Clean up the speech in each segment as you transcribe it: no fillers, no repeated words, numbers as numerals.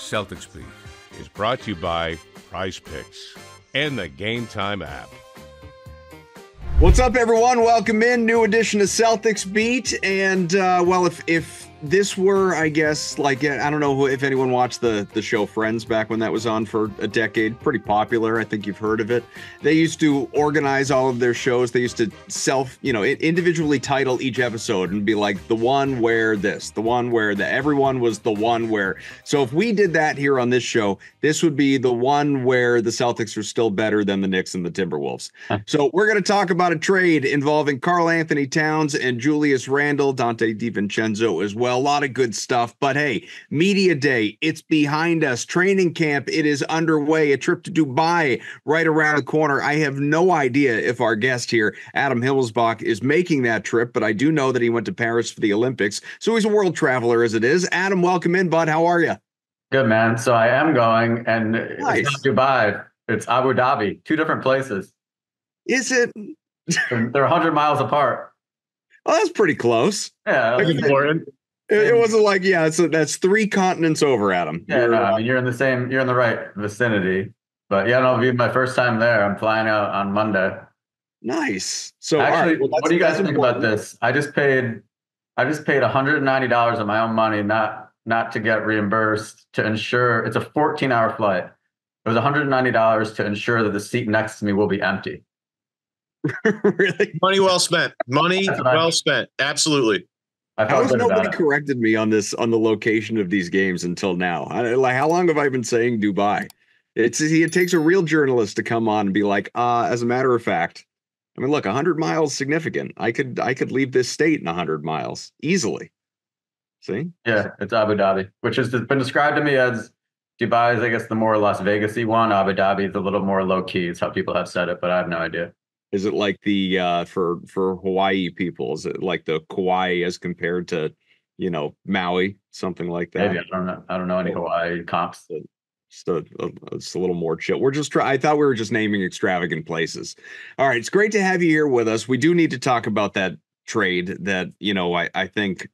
Celtics Beat is brought to you by Prize Picks and the Game Time app. What's up, everyone? Welcome in. New edition of Celtics Beat. And, well, if this were, I guess, like, I don't know if anyone watched the show Friends back when that was on for a decade. Pretty popular. I think you've heard of it. They used to organize all of their shows. They used to individually title each episode and be like, the one where this, the one where that, everyone was the one where. So if we did that here on this show, this would be the one where the Celtics are still better than the Knicks and the Timberwolves. So we're going to talk about a trade involving Karl Anthony Towns and Julius Randle, Dante DiVincenzo as well. A lot of good stuff. But hey, media day, it's behind us. Training camp, it is underway. A trip to Dubai right around the corner. I have no idea if our guest here, Adam Himmelsbach, is making that trip, but I do know that he went to Paris for the Olympics. So he's a world traveler as it is. Adam, welcome in, bud. How are you? Good, man. So I am going, and Nice. It's not Dubai. It's Abu Dhabi. Two different places. Is it? They're 100 miles apart. Oh, that's pretty close. Yeah, that's important. It wasn't like, yeah, so that's 3 continents over, Adam. Yeah, no, I mean, you're in the right vicinity. But yeah, no, it'll be my first time there. I'm flying out on Monday. Nice. So Actually, all right, well, what do you guys think important. about this? I just paid $190 of my own money, not to get reimbursed, to ensure it's a 14-hour flight. It was $190 to ensure that the seat next to me will be empty. Really? Money well spent. Money well spent. Absolutely. How has nobody corrected me on this, on the location of these games until now? Like, how long have I been saying Dubai? It takes a real journalist to come on and be like, as a matter of fact, I mean, look, 100 miles significant. I could leave this state in 100 miles easily. See? Yeah, it's Abu Dhabi, which has been described to me as Dubai is, I guess, the more Las Vegas-y one. Abu Dhabi is a little more low-key. It's how people have said it, but I have no idea. Is it like the for Hawaii people? Is it like the Kauai as compared to, Maui, something like that? Maybe. I don't know any Hawaii comps. It's a little more chill. I thought we were just naming extravagant places. All right, it's great to have you here with us. We do need to talk about that trade that I think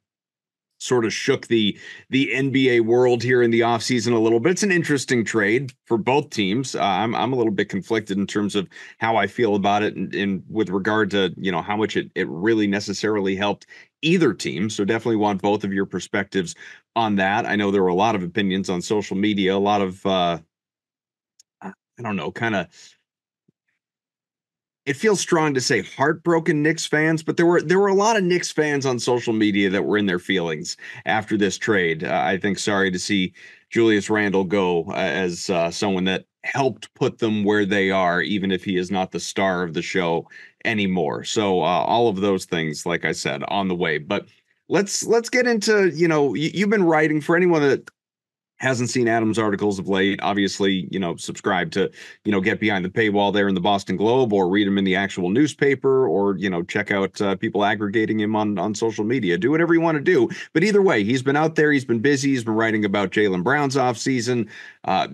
sort of shook the NBA world here in the offseason a little bit. It's an interesting trade for both teams. I'm a little bit conflicted in terms of how I feel about it and with regard to, how much it really necessarily helped either team. So definitely want both of your perspectives on that. I know there were a lot of opinions on social media, a lot of, I don't know, kind of, it feels strong to say heartbroken Knicks fans, but there were a lot of Knicks fans on social media that were in their feelings after this trade. I think sorry to see Julius Randle go as someone that helped put them where they are, even if he is not the star of the show anymore. So all of those things, like I said, on the way. But let's get into, you've been writing, for anyone that hasn't seen Adam's articles of late, obviously, subscribe to, get behind the paywall there in the Boston Globe, or read him in the actual newspaper, or, check out people aggregating him on social media. Do whatever you want to do. But either way, he's been out there. He's been busy. He's been writing about Jaylen Brown's offseason.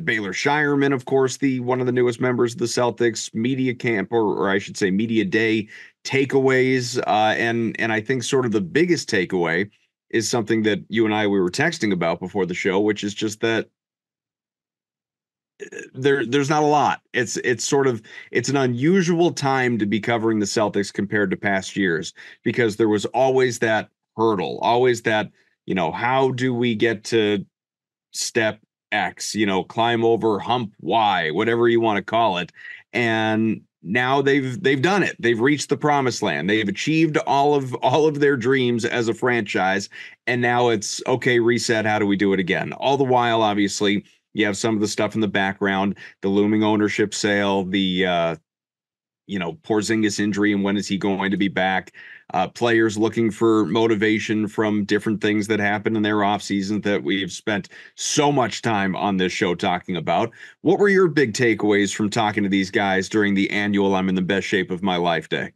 Baylor Shireman, of course, one of the newest members of the Celtics media camp, or I should say media day takeaways. And I think sort of the biggest takeaway is something that you and we were texting about before the show, which is just that there's not a lot. It's an unusual time to be covering the Celtics compared to past years, because there was always that hurdle, always that, how do we get to step X, climb over hump Y, whatever you want to call it. And now they've done it. They've reached the promised land. They've achieved all of their dreams as a franchise. And now it's okay, reset. How do we do it again? All the while, obviously, you have some of the stuff in the background, the looming ownership sale, the Porzingis injury and when is he going to be back? Players looking for motivation from different things that happen in their offseason that we've spent so much time on this show talking about. What were your big takeaways from talking to these guys during the annual I'm in the best shape of my life day?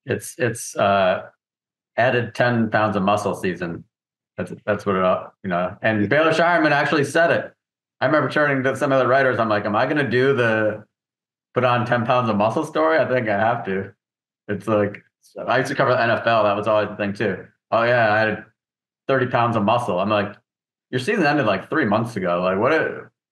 It's added 10 pounds of muscle season. That's what it, and Baylor Shireman actually said it. I remember turning to some of the writers. I'm like, am I going to do the put on 10 pounds of muscle story? I think I have to. It's like, I used to cover the NFL. That was always the thing too. Oh yeah, I had 30 pounds of muscle. I'm like, your season ended like 3 months ago. Like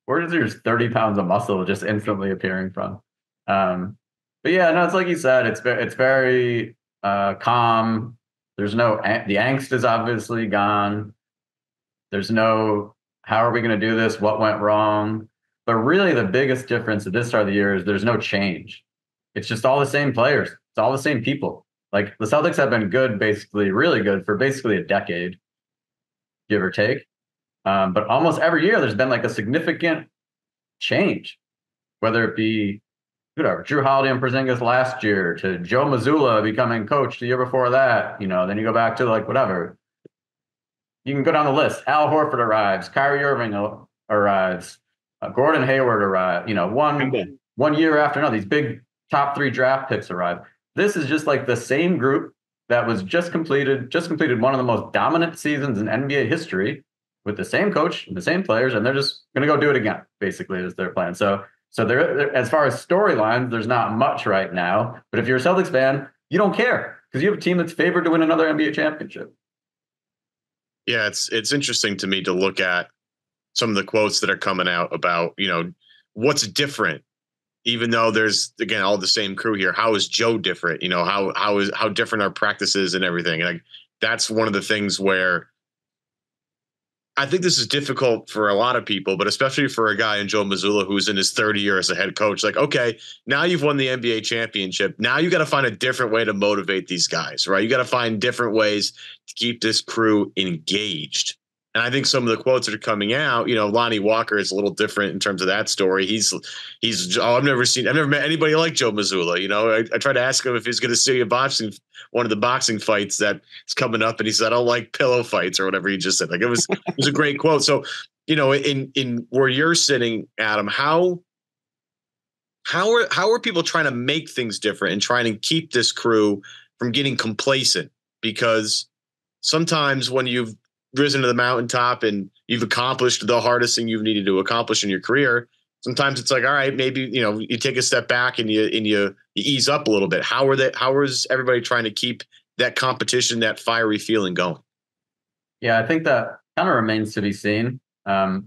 where is your 30 pounds of muscle just instantly appearing from? But yeah, no, it's like you said, it's very calm. There's no, the angst is obviously gone. There's no, how are we going to do this? What went wrong? But really the biggest difference at this start of the year is there's no change. It's just all the same players. It's all the same people. Like the Celtics have been good, basically really good for basically a decade, give or take. But almost every year there's been like a significant change, whether it be whatever, Drew Holiday and Porzingis last year to Joe Mazzulla becoming coach the year before that, then you go back to like whatever. You can go down the list. Al Horford arrives, Kyrie Irving arrives, Gordon Hayward arrives, one year after another, these big top 3 draft picks arrive. This is just like the same group that was just completed one of the most dominant seasons in NBA history with the same coach and the same players, and they're just going to go do it again, basically, is their plan. So there, as far as storylines, there's not much right now. But if you're a Celtics fan, you don't care because you have a team that's favored to win another NBA championship. Yeah, it's interesting to me to look at some of the quotes that are coming out about, what's different, even though there's, again, all the same crew here. How is Joe different? How different are practices and everything? Like, that's one of the things where I think this is difficult for a lot of people, but especially for a guy in Joe Mazzulla who's in his 3rd year as a head coach. Like, okay, now you've won the NBA championship. Now you got to find a different way to motivate these guys, right? You got to find different ways to keep this crew engaged. And I think some of the quotes that are coming out, Lonnie Walker is a little different in terms of that story. I've never met anybody like Joe Mazzulla. I tried to ask him if he's going to see one of the boxing fights that is coming up, and he said, I don't like pillow fights or whatever he just said. Like it was a great quote. So, in where you're sitting, Adam, how are people trying to make things different and trying to keep this crew from getting complacent? Because sometimes when you've risen to the mountaintop and you've accomplished the hardest thing you've needed to accomplish in your career, sometimes it's like, all right, maybe, you take a step back and you ease up a little bit. How is everybody trying to keep that competition, that fiery feeling going? Yeah, I think that kind of remains to be seen. But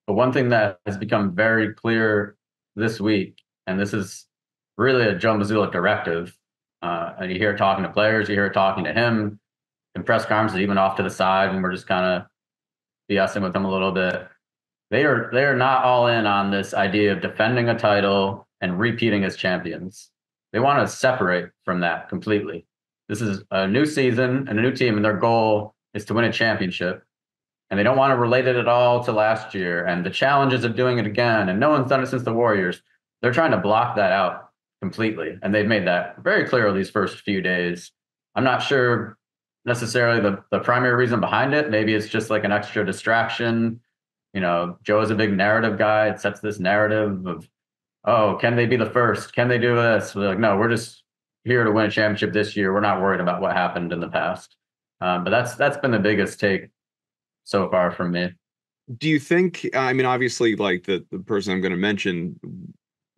one thing that has become very clear this week, and this is really a Joe Mazzulla directive, and you hear it talking to players, you hear it talking to him in press conferences, even off to the side when we're just kind of BSing with them a little bit. They are not all in on this idea of defending a title and repeating as champions. They want to separate from that completely. This is a new season and a new team, and their goal is to win a championship. And they don't want to relate it at all to last year and the challenges of doing it again. And no one's done it since the Warriors. They're trying to block that out completely. And they've made that very clear these first few days. I'm not sure necessarily the primary reason behind it. Maybe it's just like an extra distraction. Joe is a big narrative guy. It sets this narrative of, oh, can they be the first? Can they do this? We're like, no, we're just here to win a championship this year. We're not worried about what happened in the past. But that's been the biggest take so far from me. Do you think, obviously, like the person I'm going to mention,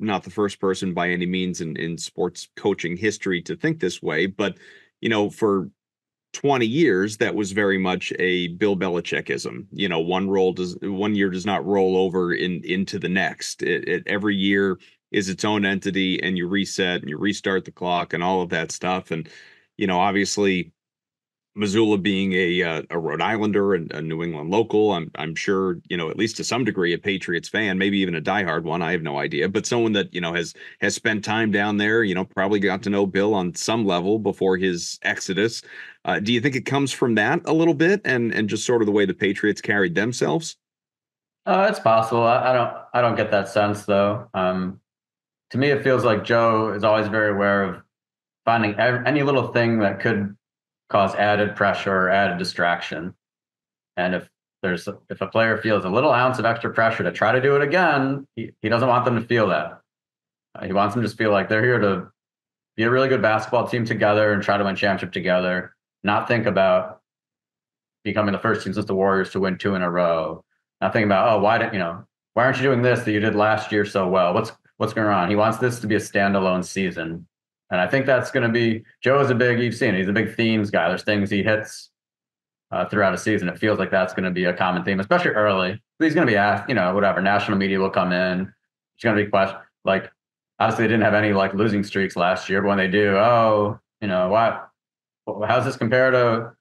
not the first person by any means in sports coaching history to think this way, but, for 20 years, that was very much a Bill Belichickism. One year does not roll over into the next. Every year is its own entity, and you reset and you restart the clock and all of that stuff. And, obviously, Mazzulla being a Rhode Islander and a New England local, I'm sure, at least to some degree, a Patriots fan, maybe even a diehard one. I have no idea, but someone that, has spent time down there, probably got to know Bill on some level before his exodus. Do you think it comes from that a little bit and just sort of the way the Patriots carried themselves? It's possible. I don't get that sense though. To me, it feels like Joe is always very aware of finding any little thing that could cause added pressure or added distraction. And if a player feels a little ounce of extra pressure to try to do it again, he doesn't want them to feel that. He wants them to just feel like they're here to be a really good basketball team together and try to win championship together, not think about becoming the first team since the Warriors to win 2 in a row. Not thinking about, why aren't you doing this that you did last year so well? What's going on? He wants this to be a standalone season. And I think that's going to be, Joe is you've seen it, he's a big themes guy. There's things he hits throughout a season. It feels like that's going to be a common theme, especially early. He's going to be asked, whatever. National media will come in. It's going to be questioned. Like, obviously, they didn't have any like losing streaks last year, but when they do, what? How's this compared to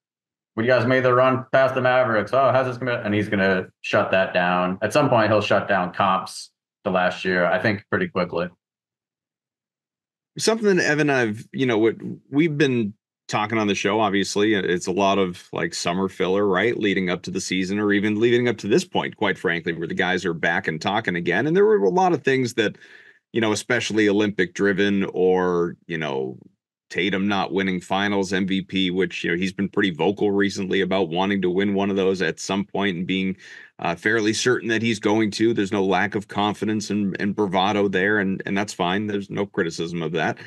when you guys made the run past the Mavericks? Oh, how's this compared? And he's going to shut that down. At some point, he'll shut down comps to last year, I think, pretty quickly. Something that Evan and I've, what we've been talking on the show, obviously, it's a lot of like summer filler, right? Leading up to the season or even leading up to this point, quite frankly, where the guys are back and talking again. And there were a lot of things that, especially Olympic driven or, Tatum not winning finals MVP, which, he's been pretty vocal recently about wanting to win one of those at some point and being fairly certain that he's going to. There's no lack of confidence and bravado there, and that's fine. There's no criticism of that.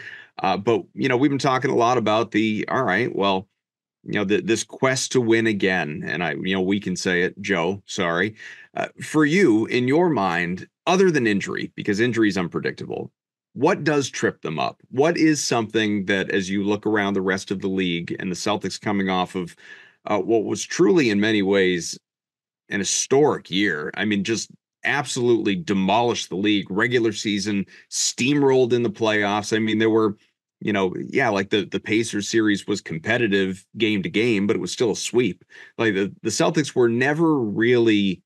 But, we've been talking a lot about this quest to win again. And we can say it, Joe, sorry. For you, in your mind, other than injury, because injury is unpredictable, what does trip them up? What is something that, as you look around the rest of the league and the Celtics coming off of what was truly in many ways an historic year? I mean, just absolutely demolished the league, regular season, steamrolled in the playoffs. I mean, there were, like the Pacers series was competitive game to game, but it was still a sweep. Like the Celtics were never really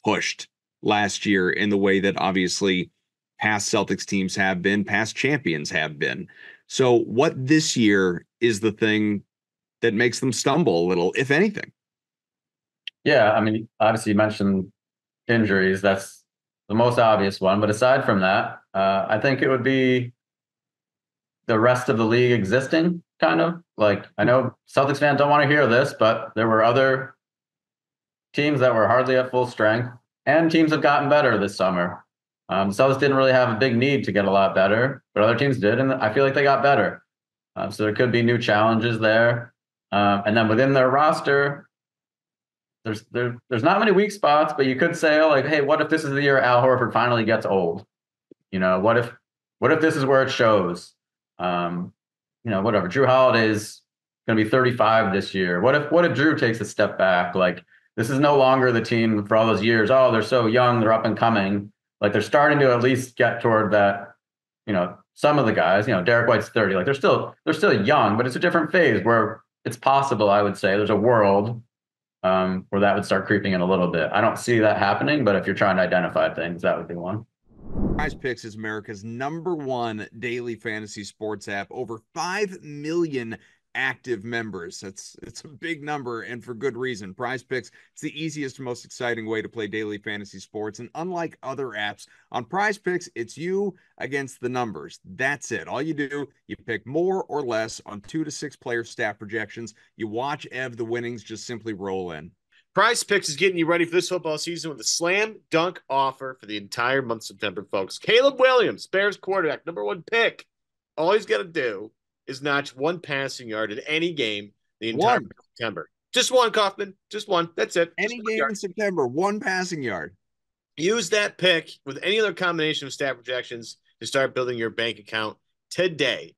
pushed last year in the way that obviously past Celtics teams have been, past champions have been. So what this year is the thing that makes them stumble a little, if anything? Yeah, I mean, obviously you mentioned injuries. That's the most obvious one. But aside from that, I think it would be the rest of the league existing, kind of. Like, I know Celtics fans don't want to hear this, but there were other teams that were hardly at full strength, and teams have gotten better this summer. Celtics didn't really have a big need to get a lot better, but other teams did, and I feel like they got better. So there could be new challenges there. And then within their roster, there's not many weak spots, but you could say, like, hey, what if this is the year Al Horford finally gets old? What if this is where it shows? Whatever. Drew Holiday's going to be 35 this year. What if Drew takes a step back? Like, this is no longer the team for all those years. Oh, they're so young, they're up and coming. Like, they're starting to at least get toward that. Some of the guys, Derek White's 30. Like, they're still young, but it's a different phase where it's possible. I would say there's a world where that would start creeping in a little bit. I don't see that happening, but if you're trying to identify things, that would be one. Prize Picks is America's #1 daily fantasy sports app. Over 5 million active members. It's a big number, and for good reason. Prize Picks, it's the easiest, most exciting way to play daily fantasy sports. And unlike other apps, on Prize Picks, it's you against the numbers. That's it. All you do, you pick more or less on 2 to 6 player stat projections. You watch the winnings just simply roll in. Prize Picks is getting you ready for this football season with a slam dunk offer for the entire month of September, folks. Caleb Williams, Bears quarterback, #1 pick. All he's got to do is notch 1 passing yard at any game the entire month of September. Just one, Kaufman. Just one. That's it. Any game in September, 1 passing yard. Use that pick with any other combination of stat projections to start building your bank account today.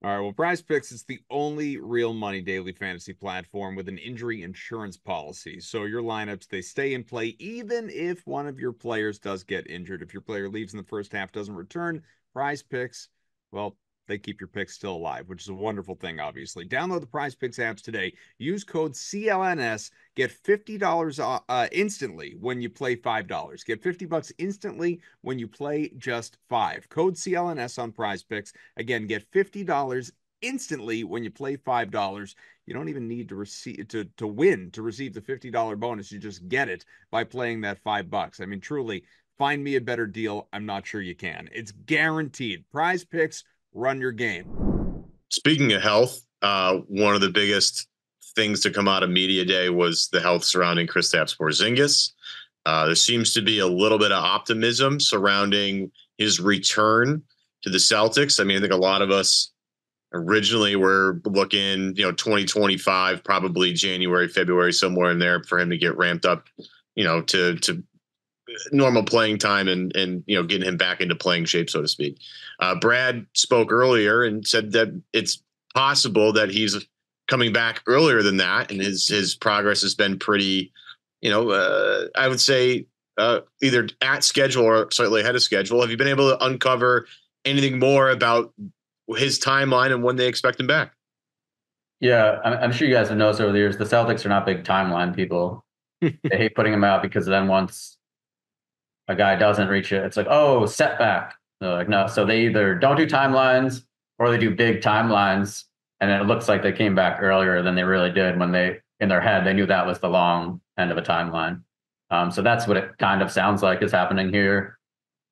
All right, well, Prize Picks is the only real money daily fantasy platform with an injury insurance policy. So your lineups, they stay in play even if one of your players does get injured. If your player leaves in the first half, doesn't return, Prize Picks, well, they keep your picks still alive, which is a wonderful thing, obviously. Download the Prize Picks apps today. Use code CLNS. Get $50 instantly when you play $5. Get $50 instantly when you play just $5. Code CLNS on Prize Picks. Again, get $50 instantly when you play $5. You don't even need to receive to win to receive the $50 bonus. You just get it by playing that $5. I mean, truly, find me a better deal. I'm not sure you can. It's guaranteed. Prize Picks. Run your game. Speaking of health, one of the biggest things to come out of media day was the health surrounding Kristaps Porzingis. There seems to be a little bit of optimism surrounding his return to the Celtics. I mean, I think a lot of us originally were looking, 2025, probably January, February, somewhere in there for him to get ramped up, to normal playing time and getting him back into playing shape, so to speak. Brad spoke earlier and said that it's possible that he's coming back earlier than that, and his progress has been pretty, I would say either at schedule or slightly ahead of schedule. Have you been able to uncover anything more about his timeline and when they expect him back? Yeah, I'm sure you guys have noticed over the years, the Celtics are not big timeline people. They hate putting him out because then once a guy doesn't reach it, it's like, oh, setback. They're like, no. So they either don't do timelines or they do big timelines. And it looks like they came back earlier than they really did when they, in their head, they knew that was the long end of a timeline. So that's what it kind of sounds like is happening here.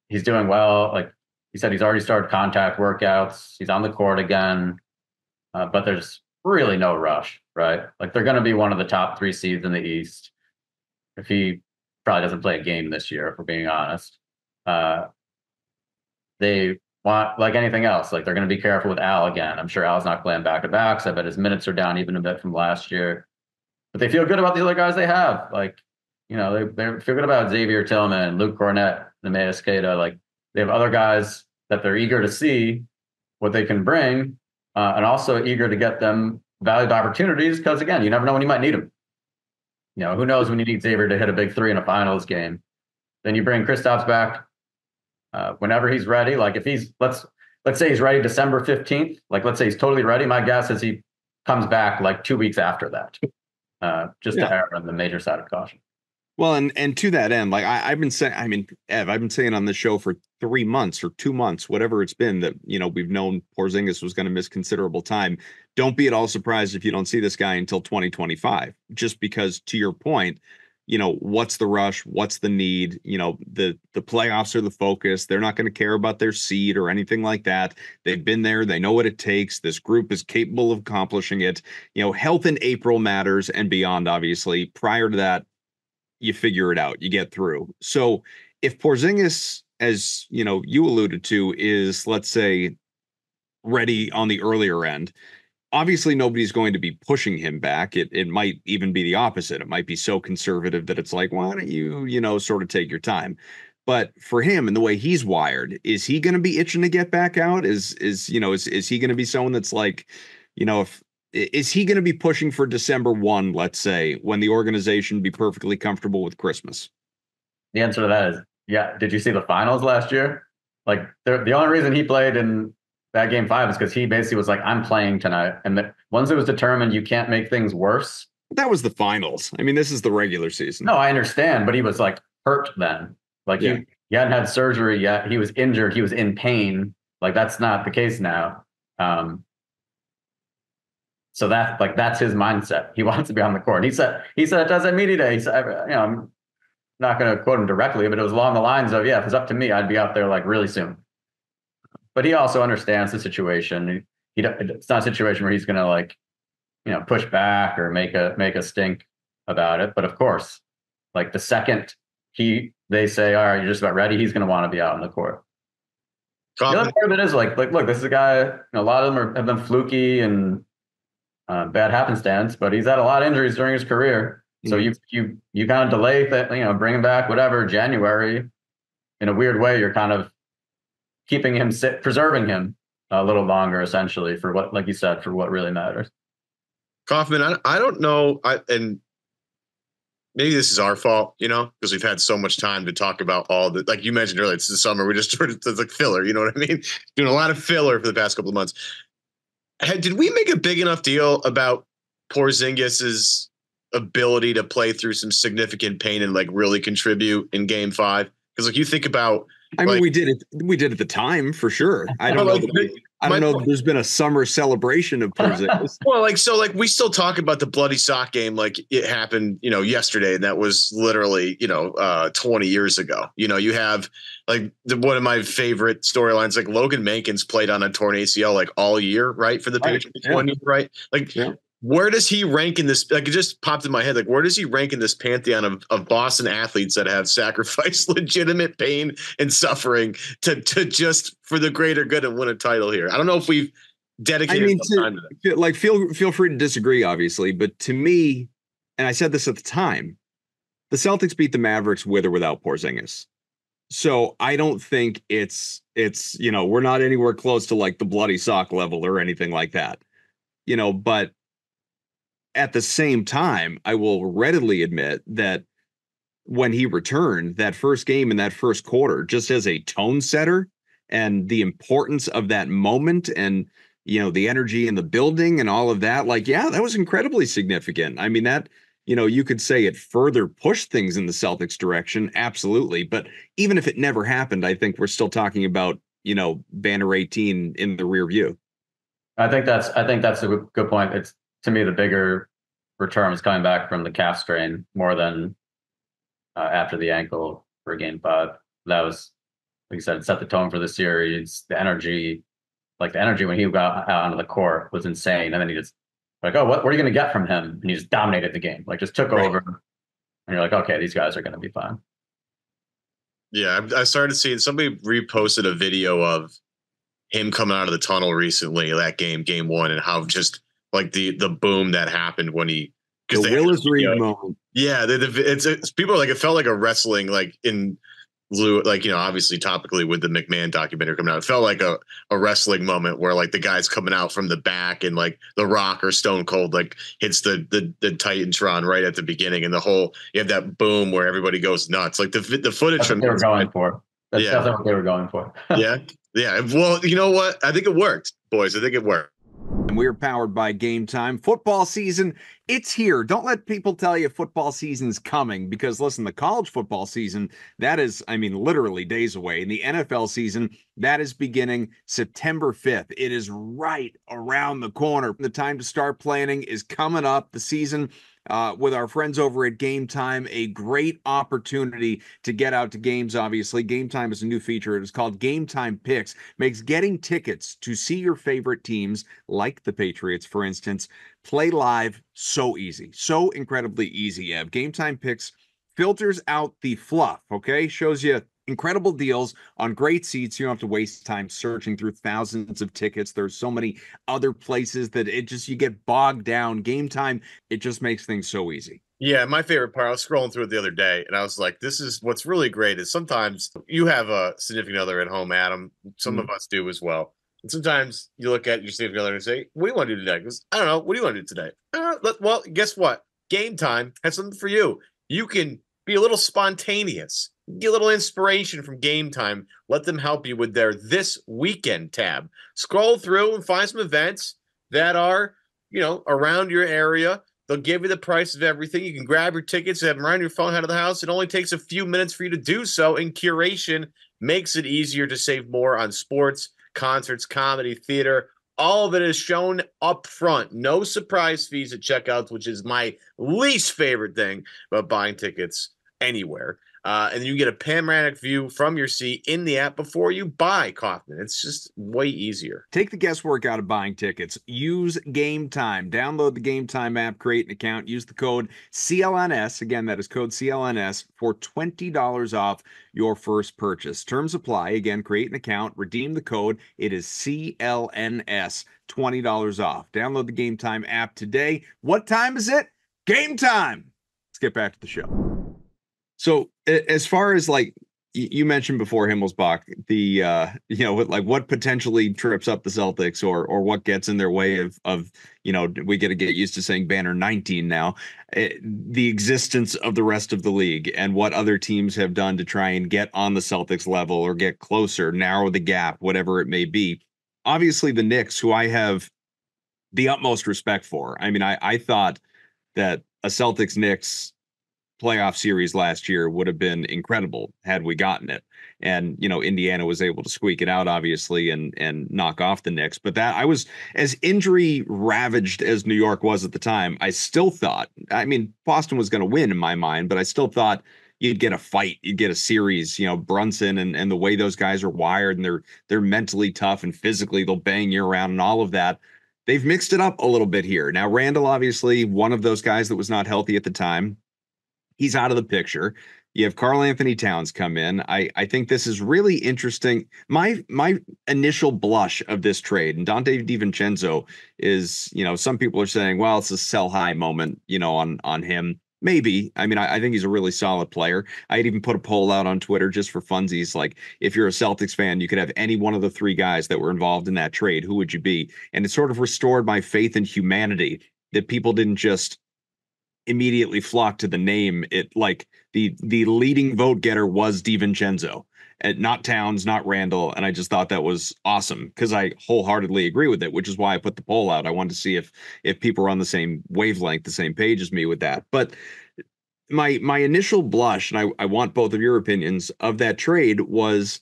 He's doing well. Like he said, he's already started contact workouts. He's on the court again. But there's really no rush, right? Like they're going to be one of the top 3 seeds in the East. If he probably doesn't play a game this year, if we're being honest. They want, like anything else, like they're going to be careful with Al again. I'm sure Al's not playing back-to-backs. I bet his minutes are down even a bit from last year. But they feel good about the other guys they have. Like, they feel good about Xavier Tillman, Luke Cornett, Nemeas Queta. Like, they have other guys that they're eager to see what they can bring, and also eager to get them valuable opportunities because, again, you never know when you might need them. Who knows when you need Xavier to hit a big 3 in a finals game. Then you bring Kristaps back whenever he's ready. Like if he's, let's say he's ready December 15th, like let's say he's totally ready. My guess is he comes back like 2 weeks after that, just to err on the major side of caution. Well, and to that end, like I've been saying, Ev, I've been saying on the show for 3 months or 2 months, whatever it's been, that, we've known Porzingis was going to miss considerable time. Don't be at all surprised if you don't see this guy until 2025, just because, to your point, what's the rush? What's the need? The playoffs are the focus. They're not going to care about their seed or anything like that. They've been there. They know what it takes. This group is capable of accomplishing it. Health in April matters and beyond, obviously. Prior to that, you figure it out, you get through. So if Porzingis, as you alluded to, is, let's say, ready on the earlier end, obviously nobody's going to be pushing him back. It might even be the opposite. It might be so conservative that it's like, why don't you, sort of take your time. But for him and the way he's wired, is he going to be itching to get back out? Is he going to be someone that's like, is he going to be pushing for December 1, let's say, when the organization be perfectly comfortable with Christmas? The answer to that is, yeah. Did you see the finals last year? Like the only reason he played in that game 5 is because he basically was like, I'm playing tonight. And once it was determined you can't make things worse. That was the finals. I mean, this is the regular season. No, I understand. But he was like hurt then. Like he hadn't had surgery yet. He was injured. He was in pain. Like that's not the case now. So that's his mindset. He wants to be on the court. And he said it does at media day. He said, I'm not going to quote him directly, but it was along the lines of, yeah, if it's up to me, I'd be out there like really soon. But he also understands the situation. It's not a situation where he's going to like, push back or make a stink about it. But of course, like the second they say, all right, you're just about ready, he's going to want to be out on the court. The other part of it is like, look, this is a guy, a lot of them have been fluky and bad happenstance, but he's had a lot of injuries during his career. So you kind of delay that, bring him back, whatever, January. In a weird way, you're kind of keeping him preserving him a little longer, essentially, for what, like you said, for what really matters. Kaufman, I don't know, and maybe this is our fault, because we've had so much time to talk about all the, like you mentioned earlier, it's the summer. We just started to like filler, you know what I mean? Doing a lot of filler for the past couple of months. Did we make a big enough deal about Porzingis's ability to play through some significant pain and like really contribute in Game 5? Because like you think about, I mean, we did at the time for sure. I don't know. I don't know if there's been a summer celebration of Porzingis. Well, we still talk about the bloody sock game like it happened, yesterday, and that was literally, 20 years ago. You have like one of my favorite storylines, like Logan Mankins played on a torn ACL like all year, right, for the Patriots, 1 year, right? Like, where does he rank in this? Like, it just popped in my head. Like, where does he rank in this pantheon of Boston athletes that have sacrificed legitimate pain and suffering to just for the greater good and win a title here? I don't know if we've dedicated time to that. Like, feel free to disagree, obviously, but to me, and I said this at the time, the Celtics beat the Mavericks with or without Porzingis. So I don't think it's we're not anywhere close to like the bloody sock level or anything like that. But at the same time, I will readily admit that when he returned, that first game in that first quarter, just as a tone setter and the importance of that moment and, the energy in the building and all of that, like, yeah, that was incredibly significant. I mean, that, you could say it further pushed things in the Celtics direction. Absolutely. But even if it never happened, I think we're still talking about, banner 18 in the rear view. I think that's a good point. It's, to me, the bigger return is coming back from the calf strain more than after the ankle for game 5. That was, like you said, it set the tone for the series. The energy when he got out onto the court was insane. And then he just like, oh, what are you going to get from him? And he just dominated the game, like just took over. And you're like, okay, these guys are going to be fine. Yeah, I started seeing somebody reposted a video of him coming out of the tunnel recently, that game 1, and how just like the boom that happened when he the Willis Reed moment. Yeah, it's people are like, it felt like a wrestling, like in like, obviously topically with the McMahon documentary coming out, it felt like a wrestling moment where like the guy's coming out from the back and like The Rock or Stone Cold like hits the Titantron right at the beginning, and you have that boom where everybody goes nuts. Like the footage That's from what they were going for. That's definitely what they were going for. Yeah. Well, you know what? I think it worked, boys. I think it worked. And we're powered by Game Time. Football season, it's here. Don't let people tell you football season's coming, because listen, the college football season, that is, literally days away. And the NFL season, that is beginning September 5th. It is right around the corner. The time to start planning is coming up. The season with our friends over at Game Time, a great opportunity to get out to games. Obviously, Game Time is a new feature. It is called Game Time Picks. Makes getting tickets to see your favorite teams, like the Patriots, for instance, play live so easy, so incredibly easy. You have Game Time Picks filters out the fluff, okay? Shows you incredible deals on great seats. You don't have to waste time searching through thousands of tickets. There's so many other places that you get bogged down. Game Time, it just makes things so easy. Yeah, my favorite part, I was scrolling through it the other day, and I was like, this is what's really great is sometimes you have a significant other at home, Adam. Some of us do as well. And sometimes you look at your significant other and say, what do you want to do today? Because I don't know. What do you want to do today? Well, guess what? Game Time has something for you. You can be a little spontaneous. Get a little inspiration from Game Time. Let them help you with their This Weekend tab. Scroll through and find some events that are, around your area. They'll give you the price of everything. You can grab your tickets and have them right on your phone out of the house. It only takes a few minutes for you to do so, and curation makes it easier to save more on sports, concerts, comedy, theater. All of it is shown up front. No surprise fees at checkouts, which is my least favorite thing about buying tickets anywhere. And you get a panoramic view from your seat in the app before you buy, Kaufman. It's just way easier. Take the guesswork out of buying tickets. Use Game Time. Download the Game Time app, create an account, use the code CLNS. Again, that is code CLNS for $20 off your first purchase. Terms apply. Again, create an account, redeem the code. It is CLNS, $20 off. Download the Game Time app today. What time is it? Game time. Let's get back to the show. So as far as like you mentioned before, Himmelsbach, the what potentially trips up the Celtics or what gets in their way of we got to get used to saying banner 19 now, the existence of the rest of the league and what other teams have done to try and get on the Celtics level or get closer, narrow the gap, whatever it may be. Obviously, the Knicks, who I have the utmost respect for. I thought that a Celtics Knicks playoff series last year would have been incredible had we gotten it. And, Indiana was able to squeak it out, obviously, and knock off the Knicks. But that I was as injury ravaged as New York was at the time. I still thought, Boston was going to win in my mind, but I still thought you'd get a fight, you'd get a series, Brunson and the way those guys are wired, and they're mentally tough and physically they'll bang you around and all of that. They've mixed it up a little bit here. Now, Randall, obviously, one of those guys that was not healthy at the time. He's out of the picture. You have Karl Anthony Towns come in. I think this is really interesting. My initial blush of this trade, and Dante DiVincenzo is, some people are saying, well, it's a sell high moment, on him. Maybe. I think he's a really solid player. I'd even put a poll out on Twitter just for funsies. Like, if you're a Celtics fan, you could have any one of the three guys that were involved in that trade. Who would you be? And it sort of restored my faith in humanity that people didn't just immediately flock to the name. It like the leading vote getter was DiVincenzo, and not Towns, not Randall, and I just thought that was awesome because I wholeheartedly agree with it, which is why I put the poll out. I wanted to see if people were on the same wavelength, the same page as me with that. But my initial blush, and I want both of your opinions of that trade, was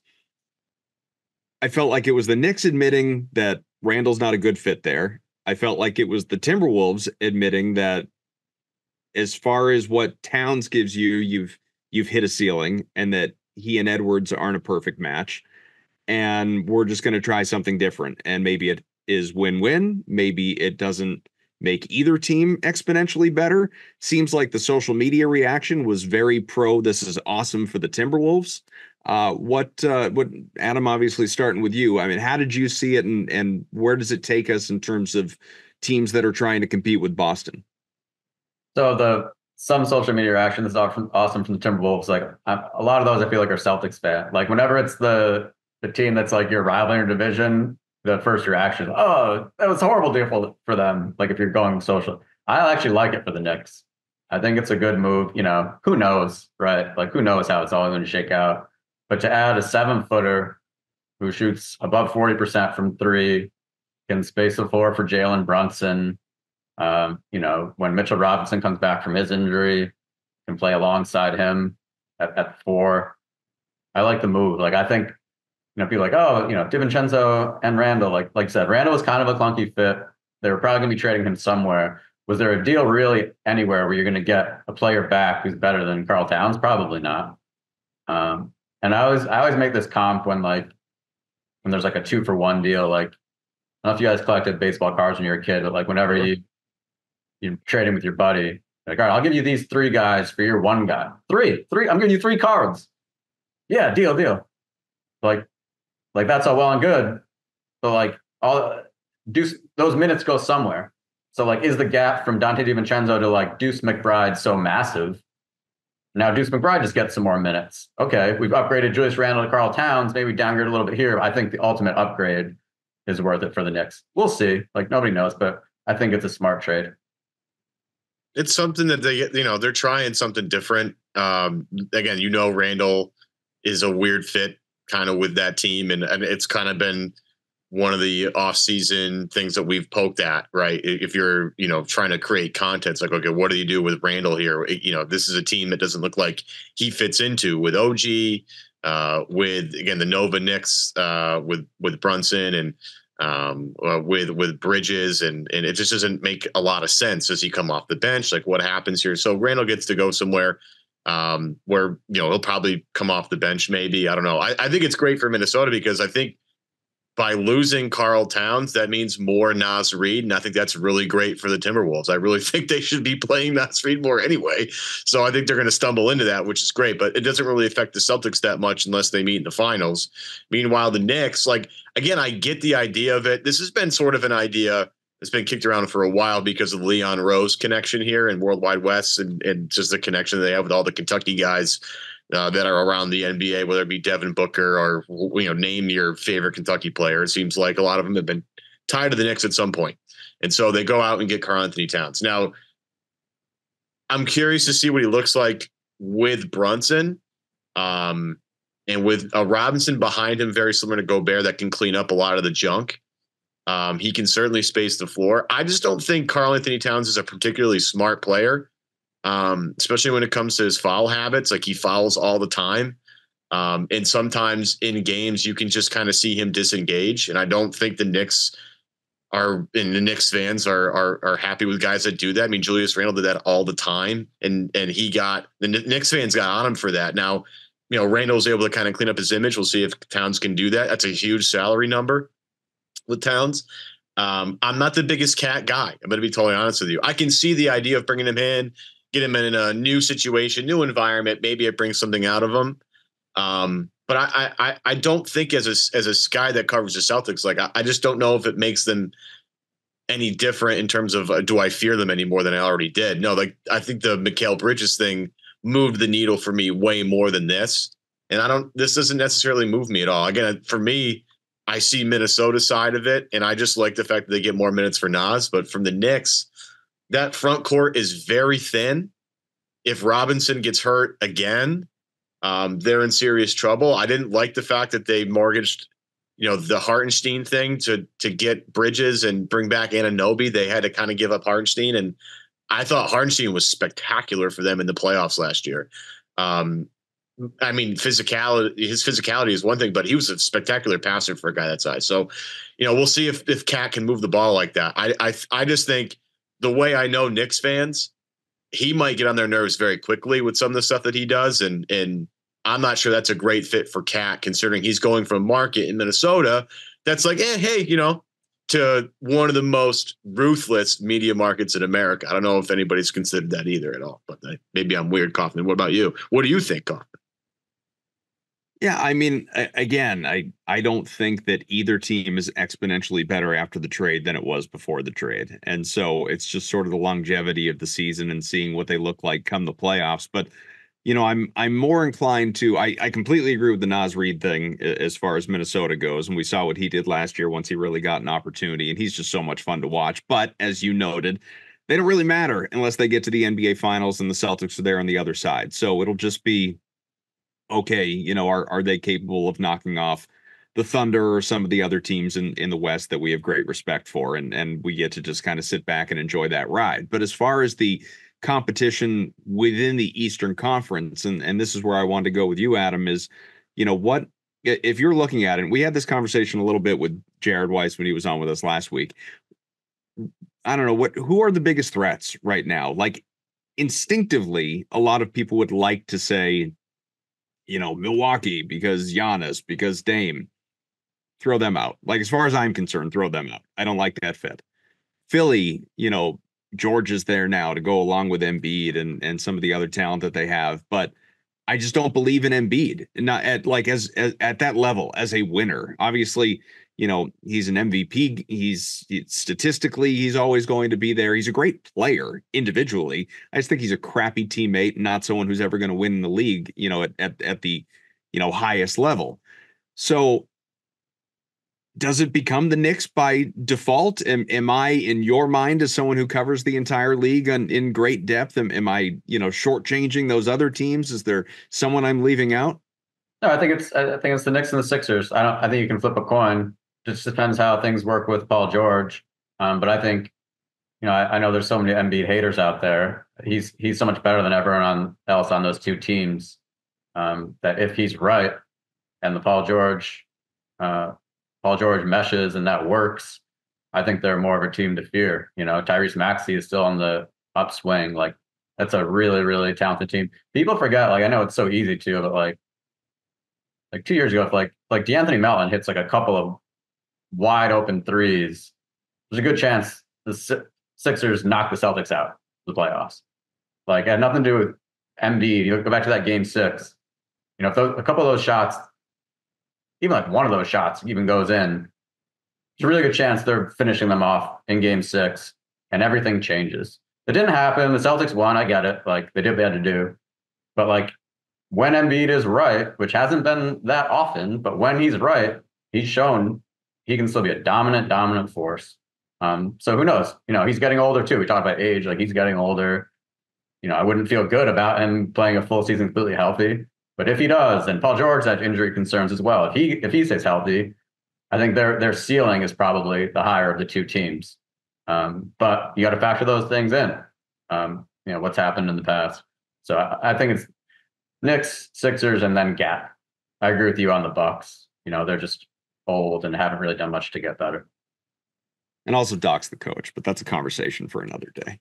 I felt like it was the Knicks admitting that Randall's not a good fit there. I felt like it was the Timberwolves admitting that as far as what Towns gives you, you've hit a ceiling, and that he and Edwards aren't a perfect match. And we're just going to try something different. And maybe it is win-win. Maybe it doesn't make either team exponentially better. Seems like the social media reaction was very pro. This is awesome for the Timberwolves. What Adam, obviously starting with you. I mean, how did you see it, and where does it take us in terms of teams that are trying to compete with Boston? So some social media reaction is awesome from the Timberwolves. Like a lot of those, I feel like are Celtics fan. Like whenever it's the team that's like your rival in your division, the first reaction, oh, that was a horrible deal for them. Like if you're going social, I actually like it for the Knicks. I think it's a good move. You know, who knows, right? Like who knows how it's all going to shake out. But to add a 7-footer who shoots above 40% from three, can space the floor for Jalen Brunson. You know, when Mitchell Robinson comes back from his injury, can play alongside him at 4. I like the move. Like I think, you know, people like, oh, you know, DiVincenzo and Randall, like I said, Randall was kind of a clunky fit. They were probably going to be trading him somewhere. Was there a deal really anywhere where you're going to get a player back who's better than Karl Towns? Probably not. And I always make this comp when there's like a 2-for-1 deal. Like I don't know if you guys collected baseball cards when you were a kid, but like whenever you're trading with your buddy, like, all right, I'll give you these 3 guys for your 1 guy. Three. I'm giving you 3 cards. Yeah, deal. Like that's all well and good, but like those minutes go somewhere. So like, is the gap from Dante DiVincenzo to like Deuce McBride so massive? Now Deuce McBride just gets some more minutes. Okay, we've upgraded Julius Randle to Karl Towns. Maybe downgrade a little bit here. I think the ultimate upgrade is worth it for the Knicks. We'll see. Like nobody knows, but I think it's a smart trade. It's something that they're trying something different. Again, you know, Randall is a weird fit kind of with that team. And it's kind of been one of the off-season things that we've poked at, right? If you're, you know, trying to create content, it's like, okay, what do you do with Randall here? You know, this is a team that doesn't look like he fits into with OG, with, again, the Nova Knicks, with Brunson and with Bridges, and it just doesn't make a lot of sense. Does he come off the bench? Like what happens here? So Randall gets to go somewhere where, you know, he'll probably come off the bench. Maybe, I don't know. I think it's great for Minnesota because I think by losing Karl Towns, that means more Naz Reid. And I think that's really great for the Timberwolves. I really think they should be playing Naz Reid more anyway. So I think they're going to stumble into that, which is great, but it doesn't really affect the Celtics that much unless they meet in the finals. Meanwhile, the Knicks, like, again, I get the idea of it. This has been sort of an idea that's been kicked around for a while because of the Leon Rose connection here in Worldwide West and just the connection they have with all the Kentucky guys that are around the NBA, whether it be Devin Booker or, you know, name your favorite Kentucky player. It seems like a lot of them have been tied to the Knicks at some point. And so they go out and get Karl-Anthony Towns. Now, I'm curious to see what he looks like with Brunson and with a Robinson behind him, very similar to Gobert, that can clean up a lot of the junk. He can certainly space the floor. I just don't think Karl-Anthony Towns is a particularly smart player. Especially when it comes to his foul habits. Like he fouls all the time. And sometimes in games you can just kind of see him disengage. And I don't think the Knicks fans are happy with guys that do that. I mean, Julius Randle did that all the time. And the Knicks fans got on him for that. Now, you know, Randle's able to kind of clean up his image. We'll see if Towns can do that. That's a huge salary number with Towns. I'm not the biggest cat guy. I'm going to be totally honest with you. I can see the idea of bringing him in, get him in a new situation, new environment. Maybe it brings something out of him. But I don't think as a guy that covers the Celtics, like I just don't know if it makes them any different in terms of do I fear them any more than I already did? No, like I think the Mikal Bridges thing moved the needle for me way more than this. And this doesn't necessarily move me at all. Again, for me, I see Minnesota side of it, and I just like the fact that they get more minutes for Naz. But from the Knicks, that front court is very thin. If Robinson gets hurt again, they're in serious trouble. I didn't like the fact that they mortgaged, the Hartenstein thing to get Bridges and bring back Anunoby. They had to kind of give up Hartenstein, and I thought Hartenstein was spectacular for them in the playoffs last year. I mean, his physicality is one thing, but he was a spectacular passer for a guy that size. So, we'll see if Cat can move the ball like that. I just think the way I know Knicks fans, he might get on their nerves very quickly with some of the stuff that he does. And I'm not sure that's a great fit for Cat, considering he's going from a market in Minnesota that's like, hey, to one of the most ruthless media markets in America. I don't know if anybody's considered that either at all, but maybe I'm weird, Kaufman. What about you? What do you think, Kaufman? Yeah, I mean, again, I don't think that either team is exponentially better after the trade than it was before the trade. And so it's just sort of the longevity of the season and seeing what they look like come the playoffs. But, I'm more inclined to, I completely agree with the Naz Reid thing as far as Minnesota goes. And we saw what he did last year once he really got an opportunity. And he's just so much fun to watch. But as you noted, they don't really matter unless they get to the NBA Finals and the Celtics are there on the other side. So it'll just be, okay, are they capable of knocking off the Thunder or some of the other teams in the West that we have great respect for, and we get to just kind of sit back and enjoy that ride. But as far as the competition within the Eastern Conference, and this is where I wanted to go with you, Adam, is, what if you're looking at it, and we had this conversation a little bit with Jared Weiss when he was on with us last week. I don't know who are the biggest threats right now? Like instinctively, a lot of people would like to say, Milwaukee because Giannis, because Dame, throw them out. Like, as far as I'm concerned, throw them out. I don't like that fit. Philly, George is there now to go along with Embiid and some of the other talent that they have. But I just don't believe in Embiid, not at as at that level as a winner. Obviously, he's an MVP. He's statistically, he's always going to be there. He's a great player individually. I just think he's a crappy teammate, not someone who's ever going to win in the league, at the, highest level. So does it become the Knicks by default? Am I, in your mind, as someone who covers the entire league in great depth, am I, shortchanging those other teams? Is there someone I'm leaving out? No, I think it's the Knicks and the Sixers. I think you can flip a coin. Just depends how things work with Paul George. But I think, I know there's so many Embiid haters out there. He's so much better than everyone else on those two teams. That if he's right and the Paul George meshes and that works, I think they're more of a team to fear. Tyrese Maxey is still on the upswing. Like, that's a really, really talented team. People forget, I know it's so easy to, but like 2 years ago, if like DeAnthony Melton hits like a couple of wide open threes, there's a good chance the Sixers knock the Celtics out of the playoffs. Like, it had nothing to do with Embiid. You go back to that game 6. If a couple of those shots, even like one of those shots even goes in, there's a really good chance they're finishing them off in game 6 and everything changes. It didn't happen. The Celtics won. I get it. Like, they did what they had to do. But like, when Embiid is right, which hasn't been that often, but when he's right, he's shown he can still be a dominant force. So who knows? He's getting older too. We talked about age, like he's getting older. I wouldn't feel good about him playing a full season completely healthy. But if he does, and Paul George has injury concerns as well, if he stays healthy, I think their ceiling is probably the higher of the two teams. But you got to factor those things in. What's happened in the past. So I think it's Knicks, Sixers, and then Gap. I agree with you on the Bucks. They're just old and haven't really done much to get better. And also Doc's the coach, but that's a conversation for another day.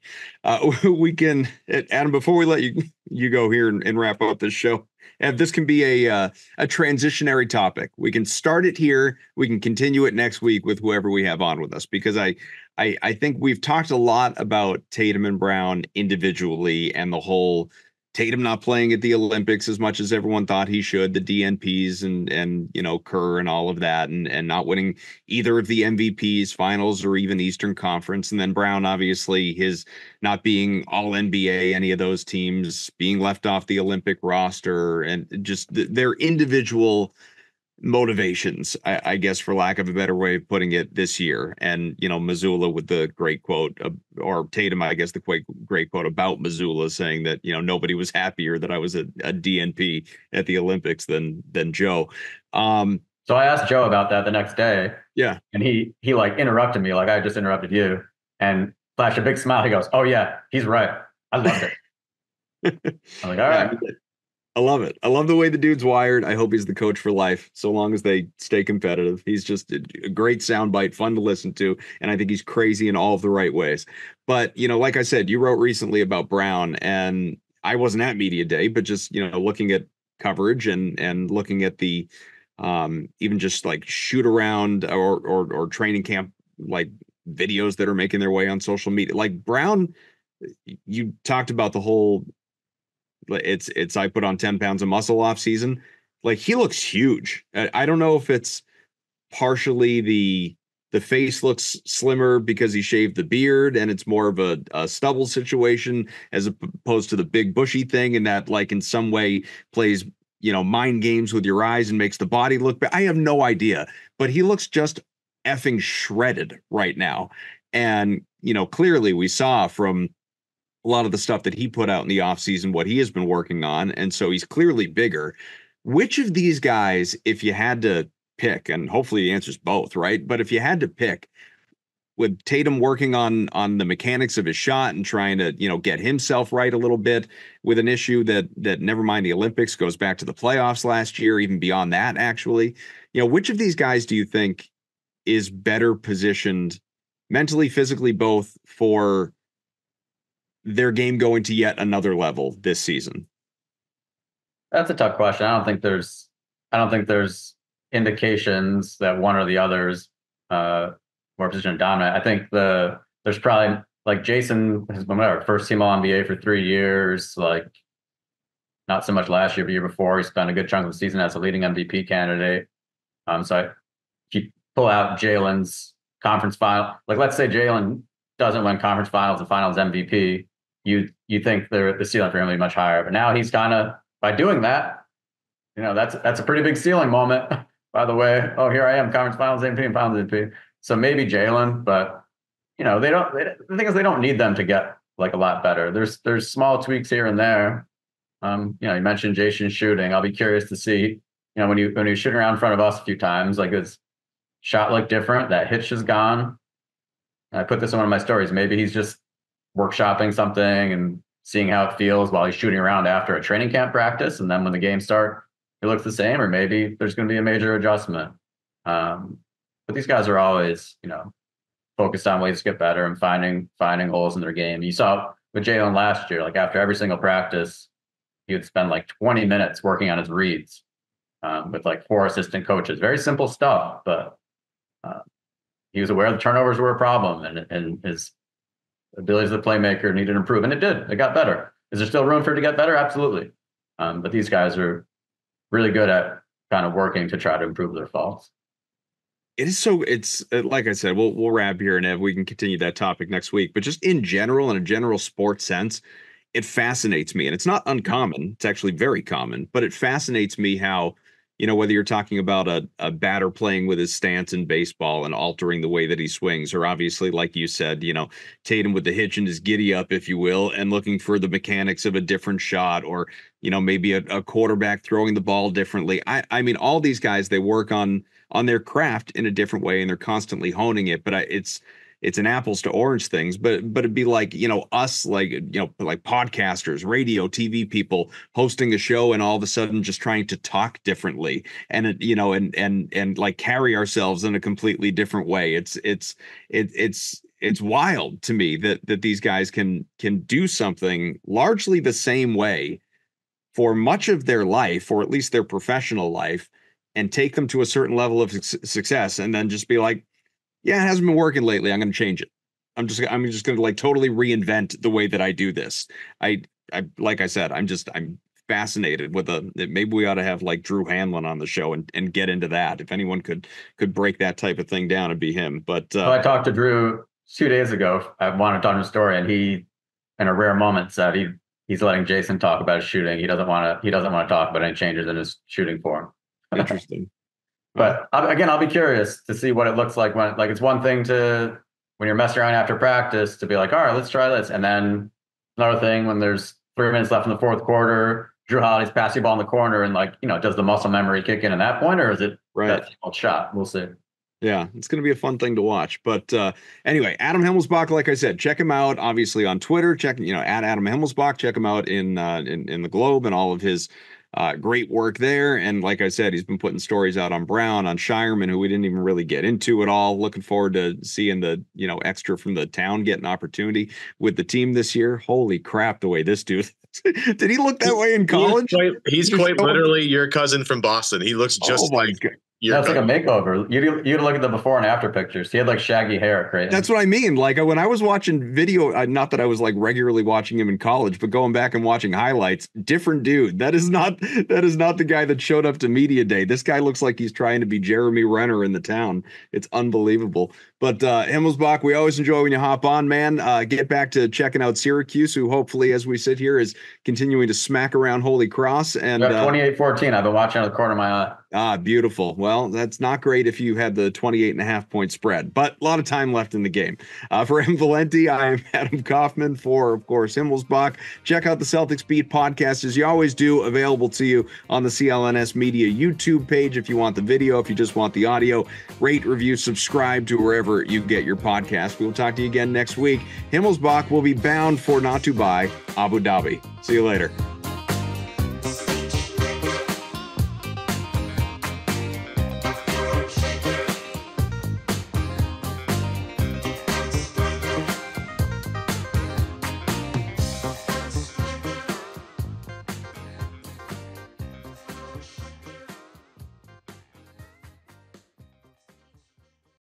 We can, Adam, before we let you go here and wrap up this show, and this can be a transitionary topic. We can start it here. We can continue it next week with whoever we have on with us, because I think we've talked a lot about Tatum and Brown individually and the whole Tatum not playing at the Olympics as much as everyone thought he should, the DNPs and Kerr and all of that, and not winning either of the MVPs, finals, or even Eastern Conference. And then Brown, obviously, his not being all NBA, any of those teams, being left off the Olympic roster, and just their individual motivations, I guess, for lack of a better way of putting it, this year. And, Missoula with the great quote, or Tatum, I guess, the great quote about Missoula saying that, nobody was happier that I was a DNP at the Olympics than Joe. So I asked Joe about that the next day. Yeah. And he like interrupted me, like I just interrupted you, and flashed a big smile. He goes, "Oh yeah, he's right. I loved it." I'm like, all right. I love it. I love the way the dude's wired. I hope he's the coach for life, so long as they stay competitive. He's just a great soundbite, fun to listen to, and I think he's crazy in all of the right ways. But, like I said, you wrote recently about Brown, and I wasn't at media day, but just, looking at coverage and looking at the even just like shoot around or training camp like videos that are making their way on social media. Like Brown, you talked about the whole it's I put on 10 pounds of muscle off season. Like he looks huge. I don't know if it's partially the face looks slimmer because he shaved the beard and it's more of a stubble situation as opposed to the big bushy thing, and that like in some way plays mind games with your eyes and makes the body look bad. I have no idea, but he looks just effing shredded right now. And clearly we saw from a lot of the stuff that he put out in the offseason what he has been working on, and so he's clearly bigger. Which of these guys, if you had to pick, and hopefully the answer is both, right? But if you had to pick, with Tatum working on the mechanics of his shot and trying to get himself right a little bit with an issue that never mind the Olympics, goes back to the playoffs last year, even beyond that, actually, which of these guys do you think is better positioned mentally, physically, both, for their game going to yet another level this season? That's a tough question. I don't think there's indications that one or the others more position dominant. I think there's probably, like, Jason has been first team All NBA for 3 years, like not so much last year, but year before. He spent a good chunk of the season as a leading MVP candidate. So if you pull out Jalen's conference final, like let's say Jalen doesn't win conference finals and finals MVP, you think the ceiling for him will be much higher. But now he's kind of, by doing that, that's a pretty big ceiling moment. By the way, oh, here I am, conference finals MVP and finals MVP. So maybe Jalen, but the thing is, they don't need them to get like a lot better. There's small tweaks here and there. You mentioned Jason's shooting. I'll be curious to see, when he was shooting around in front of us a few times, like his shot looked different. That hitch is gone. I put this in one of my stories. Maybe he's just workshopping something and seeing how it feels while he's shooting around after a training camp practice. And then when the games start, it looks the same, or maybe there's going to be a major adjustment. But these guys are always, focused on ways to get better and finding holes in their game. You saw with Jalen last year, like after every single practice, he would spend like 20 minutes working on his reads with like 4 assistant coaches. Very simple stuff, but he was aware the turnovers were a problem, and his ability as a playmaker needed to improve, and it did. It got better. Is there still room for it to get better? Absolutely. But these guys are really good at kind of working to try to improve their faults. It's like I said, we'll wrap here, and Ev, we can continue that topic next week. But just in general, in a general sports sense, it fascinates me, and it's not uncommon. It's actually very common, but it fascinates me how, whether you're talking about a batter playing with his stance in baseball and altering the way that he swings, or obviously, like you said, Tatum with the hitch in his giddy up, if you will, and looking for the mechanics of a different shot, or, maybe a quarterback throwing the ball differently. I mean, all these guys, they work on their craft in a different way, and they're constantly honing it. But it's an apples to orange things, but it'd be like, us, like, like podcasters, radio, TV people hosting a show, and all of a sudden just trying to talk differently, and and like carry ourselves in a completely different way. It's wild to me that these guys can do something largely the same way for much of their life, or at least their professional life, and take them to a certain level of success, and then just be like, yeah, it hasn't been working lately, I'm going to change it. I'm just going to like totally reinvent the way that I do this. I like I said, I'm fascinated with maybe we ought to have like Drew Hanlon on the show and get into that. If anyone could break that type of thing down, it'd be him. But I talked to Drew 2 days ago. I wanted to talk his story, and he, in a rare moment, said he's letting Jason talk about his shooting. He doesn't want to talk about any changes in his shooting form. Interesting. But again, I'll be curious to see what it looks like when, like, it's one thing to, when you're messing around after practice, to be like, all right, let's try this. And then another thing when there's 3 minutes left in the fourth quarter, Drew Holiday's passing ball in the corner, and, like, does the muscle memory kick in at that point, or is it that shot? We'll see. Yeah, it's going to be a fun thing to watch. But anyway, Adam Himmelsbach, like I said, check him out, obviously, on Twitter. Check, at Adam Himmelsbach. Check him out in the Globe and all of his great work there. And like I said, he's been putting stories out on Brown, on Shireman, who we didn't even really get into at all. Looking forward to seeing the, extra from the town get an opportunity with the team this year. Holy crap, the way this dude did he look that way in college? He's quite literally your cousin from Boston. He looks just like God. That's like a makeover. You look at the before and after pictures. He had like shaggy hair. Crazy. That's what I mean. Like when I was watching video, not that I was like regularly watching him in college, but going back and watching highlights, different dude. That is not the guy that showed up to media day. This guy looks like he's trying to be Jeremy Renner in the town. It's unbelievable. But Himmelsbach, we always enjoy when you hop on, man. Get back to checking out Syracuse, who hopefully, as we sit here, is continuing to smack around Holy Cross. And 28-14. I've been watching out of the corner of my eye. Ah, beautiful. Well, that's not great if you had the 28.5 point spread, but a lot of time left in the game. For M. Valenti, I am Adam Kaufman. For, of course, Himmelsbach. Check out the Celtics Beat podcast, as you always do, available to you on the CLNS Media YouTube page if you want the video, if you just want the audio. Rate, review, subscribe to wherever you get your podcast. We will talk to you again next week. Himmelsbach will be bound for not to buy Abu Dhabi. See you later.